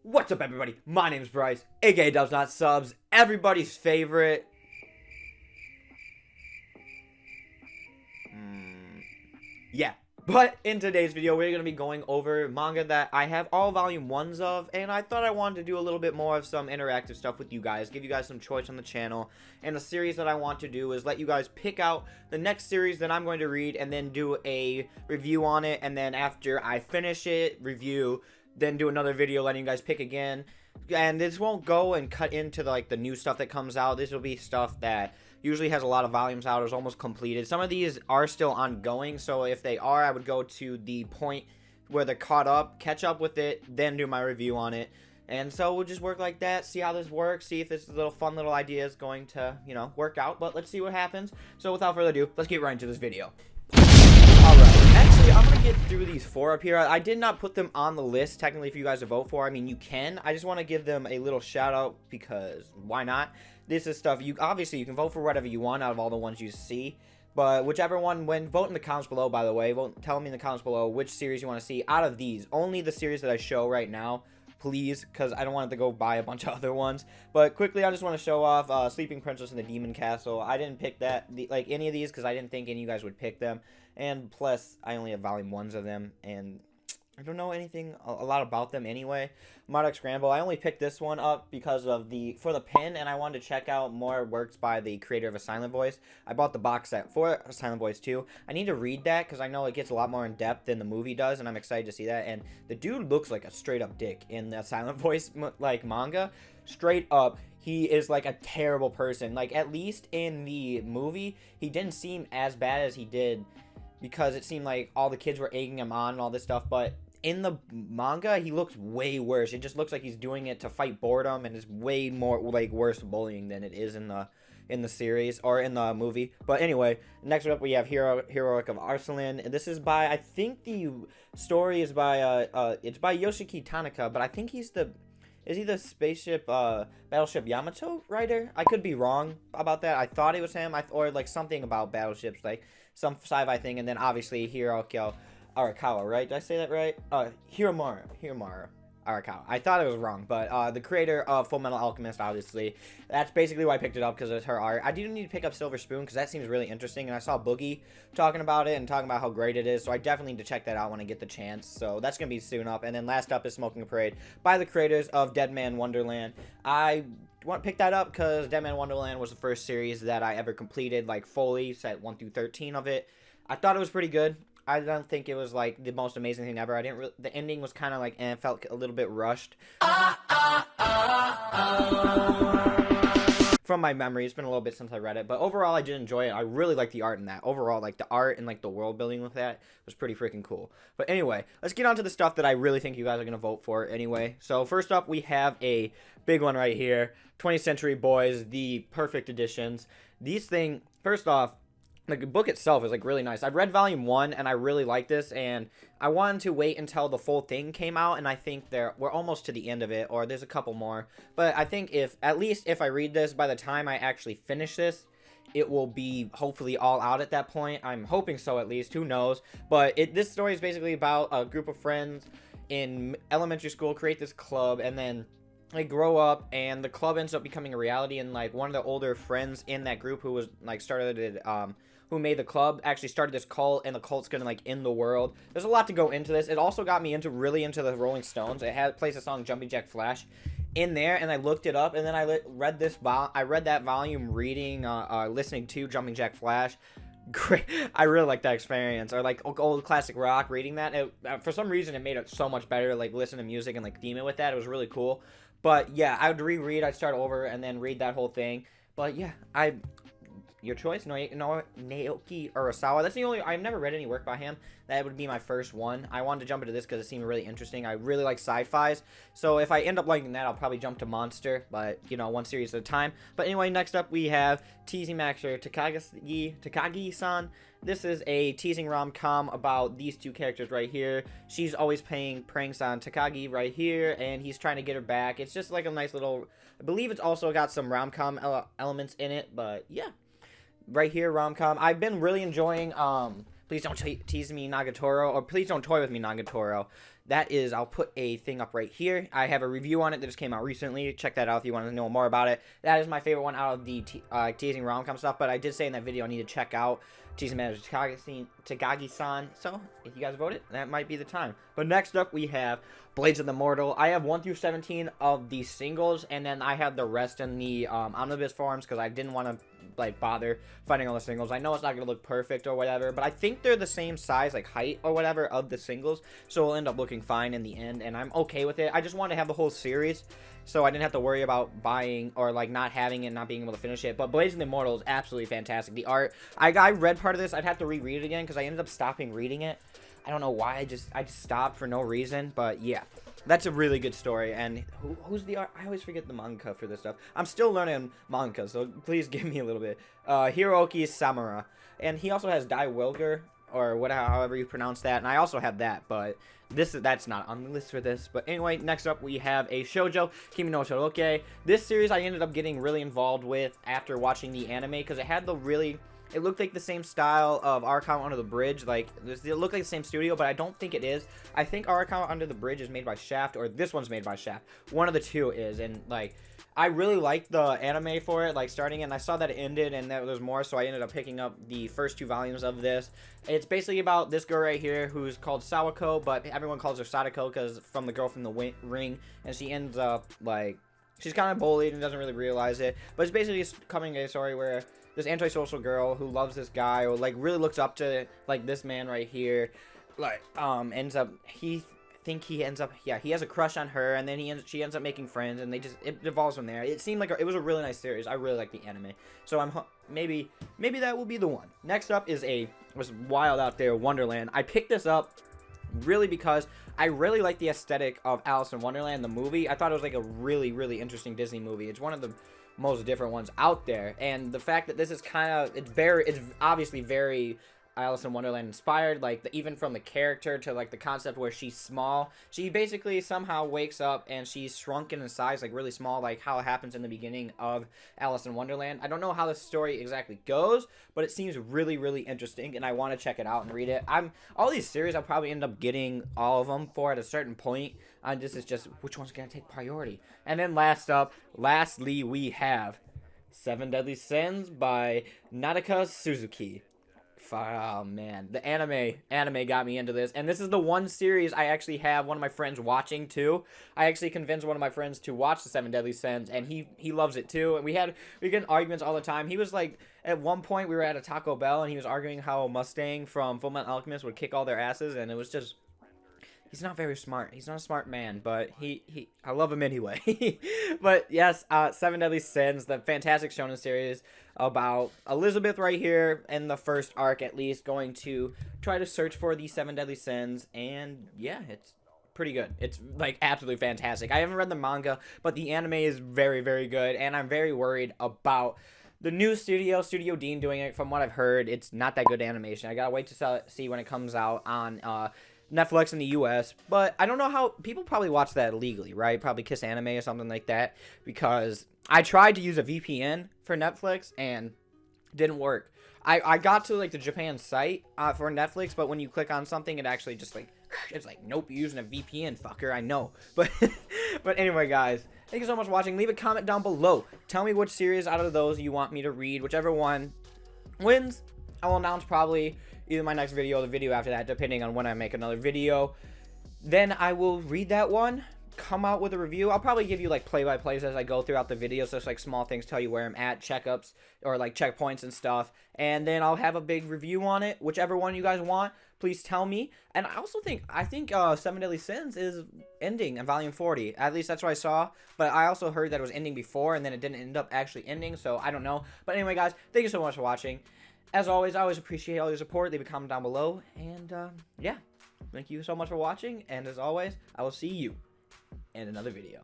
What's up, everybody? My name's Bryce, aka DubsNotSubs, everybody's favorite. Yeah. But in today's video, we're going to be going over manga that I have all volume 1s of, and I thought I wanted to do a little bit more of some interactive stuff with you guys, give you guys some choice on the channel. And the series that I want to do is let you guys pick out the next series that I'm going to read and then do a review on it, and then after I finish it, review, then do another video letting you guys pick again. And this won't go and cut into the new stuff that comes out. This will be stuff that usually has a lot of volumes out, is almost completed. Some of these are still ongoing, so if they are, I would go to the point where they're caught up, catch up with it, then do my review on it. And so we'll just work like that, see how this works, see if this little fun little idea is going to, work out. But let's see what happens. So without further ado, let's get right into this video. Alright, actually, I'm going to get through these 4 up here. I did not put them on the list, technically, for you guys to vote for. I mean, you can. I just want to give them a little shout out because why not? This is stuff, obviously, you can vote for whatever you want out of all the ones you see. But whichever one, vote in the comments below, by the way. Tell me in the comments below which series you want to see out of these. Only the series that I show right now, please, because I don't want it to go buy a bunch of other ones. But quickly, I just want to show off Sleeping Princess and the Demon Castle. I didn't pick any of these because I didn't think any of you guys would pick them. And plus, I only have volume 1s of them, and I don't know anything a lot about them anyway. Modern Scramble, I only picked this one up because of for the pin, and I wanted to check out more works by the creator of A Silent Voice. I bought the box set for A Silent Voice 2. I need to read that because I know it gets a lot more in depth than the movie does, and I'm excited to see that. And the dude looks like a straight up dick in the Silent Voice manga. Straight up, he is like a terrible person. Like, at least in the movie, he didn't seem as bad as he did because it seemed like all the kids were egging him on and all this stuff, but in the manga, he looks way worse. It just looks like he's doing it to fight boredom, and it's way more worse bullying than it is in the series or in the movie. But anyway, next up we have Heroic of Arslan. This is by, I think the story is by it's by Yoshiki Tanaka, but I think is he the spaceship Battleship Yamato writer? I could be wrong about that. I thought it was him, or like something about battleships, like some sci-fi thing. And then obviously Hiroki Arakawa, right? Did I say that right? Hiromaru Arakawa. I thought it was wrong, but the creator of Full Metal Alchemist, obviously. That's basically why I picked it up, because it's her art. I do need to pick up Silver Spoon, because that seems really interesting, and I saw Boogie talking about it and talking about how great it is, so I definitely need to check that out when I get the chance. So that's going to be soon up. And then last up is Smoking a Parade by the creators of Dead Man Wonderland. I want to pick that up because Dead Man Wonderland was the first series that I ever completed, like, fully, set 1 through 13 of it. I thought it was pretty good. I don't think it was like the most amazing thing ever. The ending was kind of like, felt a little bit rushed. From my memory, it's been a little bit since I read it, but overall I did enjoy it. I really like the art in that. Overall, like the art and like the world building with that was pretty freaking cool. But anyway, let's get on to the stuff that I really think you guys are going to vote for anyway. So first up, we have a big one right here. 20th Century Boys, the perfect editions. These things, first off, the book itself is like really nice. I've read volume 1 and I really like this, and I wanted to wait until the full thing came out, and I think we're almost to the end of it, or there's a couple more. But I think at least if I read this, by the time I actually finish this, it will be hopefully all out at that point. I'm hoping so, at least. Who knows? But this story is basically about a group of friends in elementary school create this club, and then they grow up, and the club ends up becoming a reality. And like one of the older friends in that group who was like who made the club actually started this cult, and the cult's gonna like end the world. There's a lot to go into this. It also got me really into the Rolling Stones. It plays the song Jumping Jack Flash in there, and I looked it up, and then I read that volume listening to Jumping Jack Flash. Great. I really like that experience. Or like old classic rock, reading that. For some reason it made it so much better, like listen to music and like theme it with that. It was really cool. But yeah, I would reread, I'd start over and then read that whole thing. But yeah, your choice, Naoki Urasawa. That's the only, I've never read any work by him. That would be my first one. I wanted to jump into this because it seemed really interesting. I really like sci-fis. So if I end up liking that, I'll probably jump to Monster. But, one series at a time. But anyway, next up we have Teasing Maxer Takagi-san. This is a teasing rom-com about these two characters right here. She's always playing pranks on Takagi right here, and he's trying to get her back. It's just like a nice little, I believe it's also got some rom-com elements in it, but yeah. Right here, rom-com. I've been really enjoying Please Don't Tease Me Nagatoro, or Please Don't Toy With Me Nagatoro. that is, I'll put a thing up right here. I have a review on it that just came out recently. Check that out if you want to know more about it. That is my favorite one out of the teasing rom-com stuff, but I did say in that video I need to check out Teasing Manager Takagi-san, so if you guys voted, that might be the time. But next up, we have Blades of the Immortal. I have 1 through 17 of the singles, and then I have the rest in the omnibus forms, because I didn't want to, like, bother finding all the singles. I know it's not going to look perfect or whatever, but I think they're the same size, like, height or whatever of the singles, so it'll end up looking fine in the end, and I'm okay with it. I just wanted to have the whole series, so I didn't have to worry about buying or, like, not having it and not being able to finish it. But Blades of the Immortal is absolutely fantastic. The art, I read part of this. I'd have to reread it again because I ended up stopping reading it. I don't know why. I just stopped for no reason. But yeah, that's a really good story. And who's the art? I always forget the manga for this stuff. I'm still learning manga, so please give me a little bit. Hiroki Samura, and he also has Dai Wilger, or whatever, however you pronounce that. And I also have that, but that's not on the list for this. But anyway, next up we have a shoujo, Kimi no Shoroke. This series I ended up getting really involved with after watching the anime, because it had it looked like the same style of Our Account Under the Bridge. Like, it looked like the same studio, but I don't think it is. I think Our Account Under the Bridge is made by Shaft, or this one's made by Shaft. One of the two is, and like, I really liked the anime for it, like, starting it, and I saw that it ended and that there's more, so I ended up picking up the first 2 volumes of this. It's basically about this girl right here who's called Sawako, but everyone calls her Sadako because from the girl from the ring, and she ends up, like, she's kind of bullied and doesn't really realize it, but it's basically just coming a story where this antisocial girl who loves this guy, or, like, really looks up to, like, this man right here, like, he has a crush on her, and then she ends up making friends, and it evolves from there. It seemed like it was a really nice series. I really like the anime, so maybe that will be the one. Next up is was Wild Out There Wonderland. I picked this up really because I really like the aesthetic of Alice in Wonderland, the movie. I thought it was like a really, really interesting Disney movie. It's one of the most different ones out there, and the fact that this is it's obviously very Alice in Wonderland inspired, like, even from the character to, like, the concept where she's small. She basically somehow wakes up and she's shrunken in size, like, really small, like how it happens in the beginning of Alice in Wonderland. I don't know how the story exactly goes, but it seems really, really interesting, and I want to check it out and read it. All these series, I'll probably end up getting all of them for at a certain point. This is just which one's going to take priority. And then lastly, we have 7 Deadly Sins by Nadaka Suzuki. Oh man, the anime got me into this, and this is the one series I actually have one of my friends watching too. I actually convinced one of my friends to watch the 7 Deadly Sins, and he loves it too. And we get in arguments all the time. He was like, at one point we were at a Taco Bell, and he was arguing how Mustang from Fullmetal Alchemist would kick all their asses, and it was just, he's not very smart. He's not a smart man, but I love him anyway. But yes, 7 Deadly Sins, the fantastic shonen series about Elizabeth right here in the first arc, at least, going to try to search for the 7 Deadly Sins, and yeah, it's pretty good. It's, like, absolutely fantastic. I haven't read the manga, but the anime is very, very good, and I'm very worried about the new Studio Dean doing it. From what I've heard, it's not that good animation. I gotta wait to see when it comes out on Netflix in the US, but I don't know how people probably watch that illegally, right? Probably Kiss Anime or something like that, because I tried to use a VPN for Netflix and it didn't work. I got to, like, the Japan site for Netflix, but when you click on something, it actually just, like, it's like, nope, you're using a VPN, fucker. I know, but anyway, guys, thank you so much for watching. Leave a comment down below. Tell me which series out of those you want me to read. Whichever one wins, I will announce probably either my next video or the video after that, depending on when I make another video. Then I will read that one, come out with a review. I'll probably give you, like, play-by-plays as I go throughout the video, so it's like small things, tell you where I'm at, checkups, or, like, checkpoints and stuff. And then I'll have a big review on it. Whichever one you guys want, please tell me. And I think 7 Deadly Sins is ending in volume 40. At least that's what I saw. But I also heard that it was ending before, and then it didn't end up actually ending, so I don't know. But anyway, guys, thank you so much for watching. As always, I always appreciate all your support. Leave a comment down below. And, yeah. Thank you so much for watching. And as always, I will see you in another video.